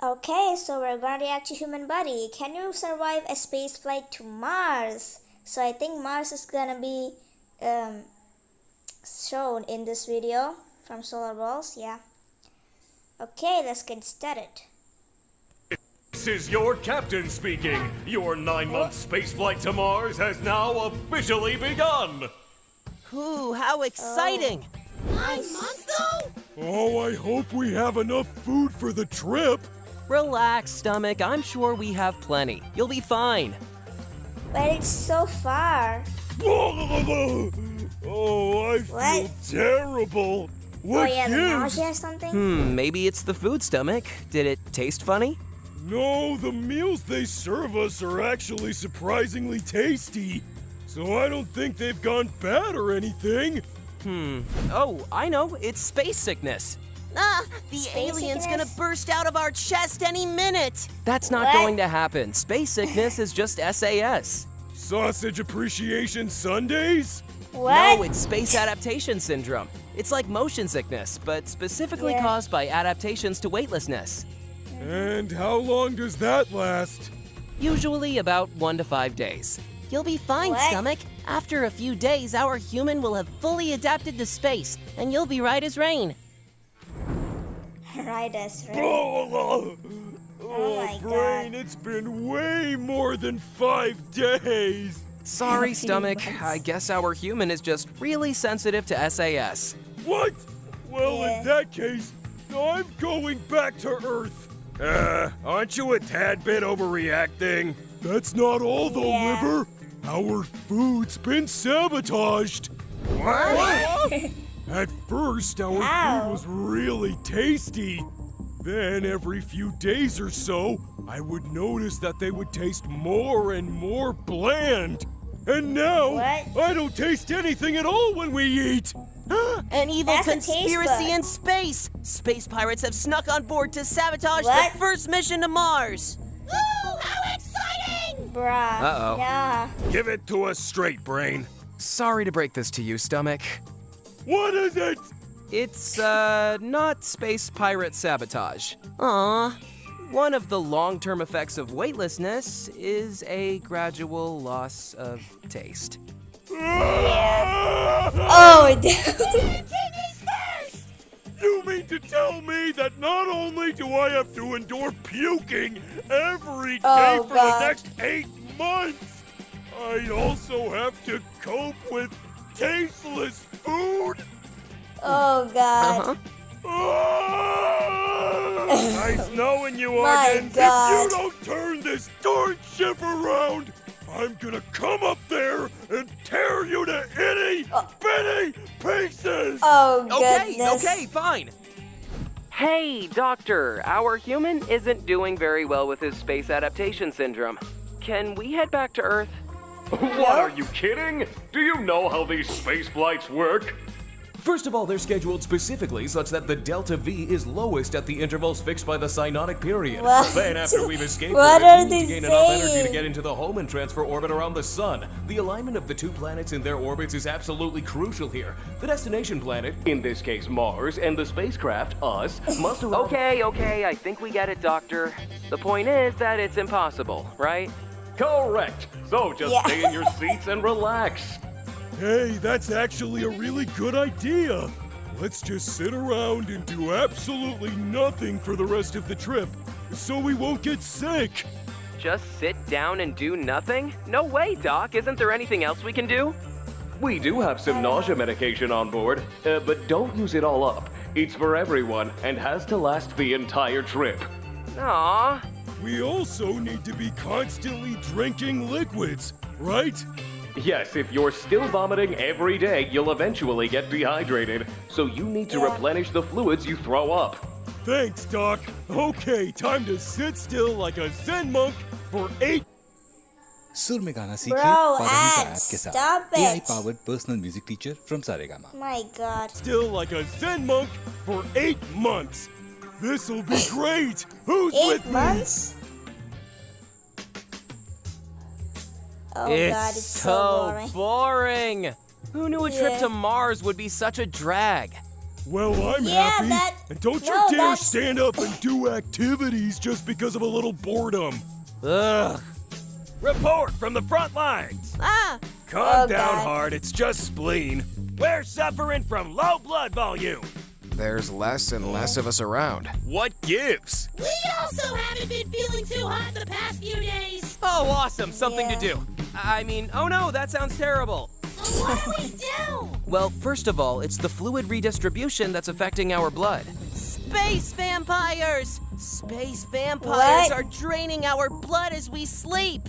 Okay, so we're gonna react to Human Body. Can you survive a space flight to Mars? So I think Mars is gonna be shown in this video from Solar Balls. Yeah. Okay, let's get started. This is your captain speaking. Your 9-month space flight to Mars has now officially begun. Ooh, how exciting! 9 months though? Oh, I hope we have enough food for the trip. Relax, stomach. I'm sure we have plenty. You'll be fine. But it's so far. Oh, I feel What? terrible. What Oh yeah, the gives? nausea or something? Maybe it's the food, stomach. Did it taste funny? No, the meals they serve us are actually surprisingly tasty. So I don't think they've gone bad or anything. Oh, I know. It's space sickness. The Space alien's sickness? gonna burst out of our chest any minute. That's not What? going to happen. Space sickness is just SAS. Sausage Appreciation Sundays? What? No, it's space adaptation syndrome. It's like motion sickness, but specifically Yeah. caused by adaptations to weightlessness. And how long does that last? Usually about 1 to 5 days. You'll be fine, What? stomach. After a few days, our human will have fully adapted to space, and you'll be right as rain. Right, that's right. Oh, my brain, God. it's been way more than 5 days. Sorry, Few stomach. months. I guess our human is just really sensitive to SAS. What? Well, Yeah. in that case, I'm going back to Earth. Aren't you a tad bit overreacting? That's not all, though, Yeah. Liver. Our food's been sabotaged. At first, our How? food was really tasty. Then, every few days or so, I would notice that they would taste more and more bland. And now, What? I don't taste anything at all when we eat. An evil That's a taste conspiracy bud. in space! Space pirates have snuck on board to sabotage What? the first mission to Mars! Ooh, how exciting! Bruh. Uh-oh. Nah. Give it to us straight, Brain. Sorry to break this to you, stomach. What is it? It's, not space pirate sabotage. Aw, One of the long-term effects of weightlessness is a gradual loss of taste. Oh, dude. You mean to tell me that not only do I have to endure puking every day Oh, for God. the next 8 months, I also have to cope with tasteless food? Oh God. Nice knowing you, My Arden. If God. you don't turn this darn ship around, I'm gonna come up there and tear you to itty bitty pieces! Oh Okay, goodness. okay, fine. Hey, doctor, our human isn't doing very well with his space adaptation syndrome. Can we head back to Earth? What, are you kidding? Do you know how these space flights work? First of all, they're scheduled specifically such that the delta V is lowest at the intervals fixed by the synodic period. What? Then, after we've escaped, What we're are doomed they to gain enough energy saying? to get into the home and transfer orbit around the sun. The alignment of the two planets in their orbits is absolutely crucial here. The destination planet, in this case Mars, and the spacecraft, us, must arrive. Okay, I think we get it, doctor. The point is that it's impossible, right? Correct. So just Yeah. stay in your seats and relax. Hey, that's actually a really good idea. Let's just sit around and do absolutely nothing for the rest of the trip, so we won't get sick. Just sit down and do nothing? No way, Doc. Isn't there anything else we can do? We do have some nausea medication on board, but don't use it all up. It's for everyone and has to last the entire trip. Aw. We also need to be constantly drinking liquids, right? Yes, if you're still vomiting every day, you'll eventually get dehydrated. So you need to Yeah. replenish the fluids you throw up. Thanks, Doc. Okay, time to sit still like a Zen monk for 8 सुर में गाना सीखिए Bro, Paramita ads, app के साथ stop it. AI powered personal music teacher from Saregama. My God. still like a Zen monk for 8 months. This'll be great. Who's 8 with months? Oh it's God, it's so so boring. boring. Who knew a trip Yeah. to Mars would be such a drag? Well, I'm Yeah, happy. that- And don't no, you dare that's- stand up and do activities just because of a little boredom. Ugh. Report from the front lines. Ah! Calm Oh, down, God. Hart. It's just spleen. We're suffering from low blood volume. There's less and less of us around. What gives? We also haven't been feeling too hot the past few days. Oh, awesome. Something Yeah. to do. I mean, oh no, that sounds terrible. So what do we do? Well, first of all, it's the fluid redistribution that's affecting our blood. Space vampires! Space vampires What? are draining our blood as we sleep.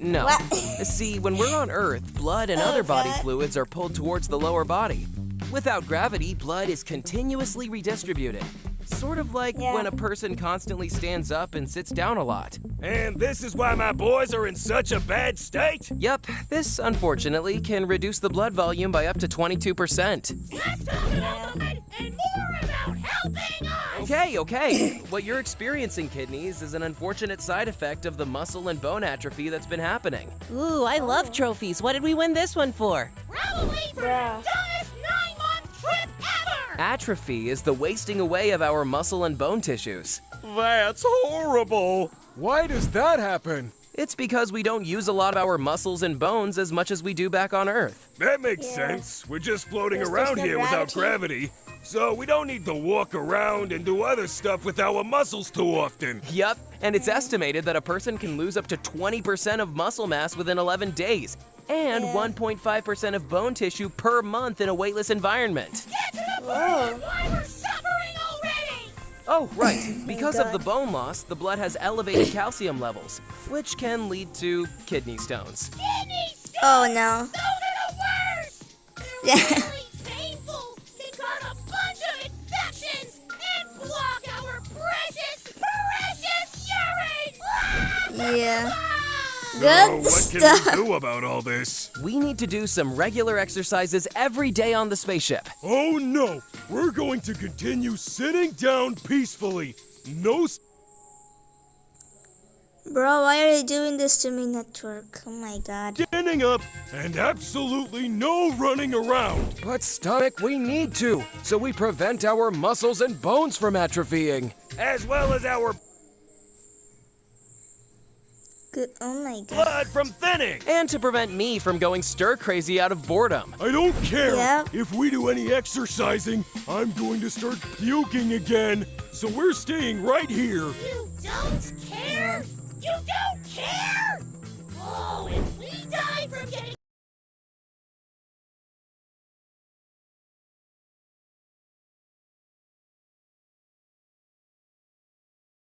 No. What? See, when we're on Earth, blood and Oh, other body God. fluids are pulled towards the lower body. Without gravity, blood is continuously redistributed. Sort of like Yeah. when a person constantly stands up and sits down a lot. And this is why my boys are in such a bad state? Yep, this unfortunately can reduce the blood volume by up to 22%. Let's talk about the med and more about helping us. Okay. What you're experiencing, kidneys, is an unfortunate side effect of the muscle and bone atrophy that's been happening. Ooh, I love trophies. What did we win this one for? Probably for Bruh. the dumbest 9-month trip ever. Atrophy is the wasting away of our muscle and bone tissues. That's horrible. Why does that happen? It's because we don't use a lot of our muscles and bones as much as we do back on Earth. That makes Yeah. sense. We're just floating There's around no here without gravity. So we don't need to walk around and do other stuff with our muscles too often. Yup, and it's estimated that a person can lose up to 20% of muscle mass within 11 days and Yeah. 1.5% of bone tissue per month in a weightless environment. Get to the point Whoa. of why we're suffering already. Oh, right. Because of God. the bone loss, the blood has elevated calcium levels, which can lead to kidney stones. Kidney stones. Oh no. Those are the worst. Yeah. They're really painful. Can cause a bunch of infections and block our precious urine. Yeah. So Good what stuff. can we do about all this? We need to do some regular exercises every day on the spaceship. Oh no! We're going to continue sitting down peacefully. No Bro, why are you doing this to me, network? Oh my god. standing up and absolutely no running around. But stomach, we need to, so we prevent our muscles and bones from atrophying. As well as our Good. Oh my god. blood from thinning. And to prevent me from going stir crazy out of boredom. I don't care Yep. if we do any exercising. I'm going to start puking again. So we're staying right here. You don't care? You don't care? Oh, if we die from getting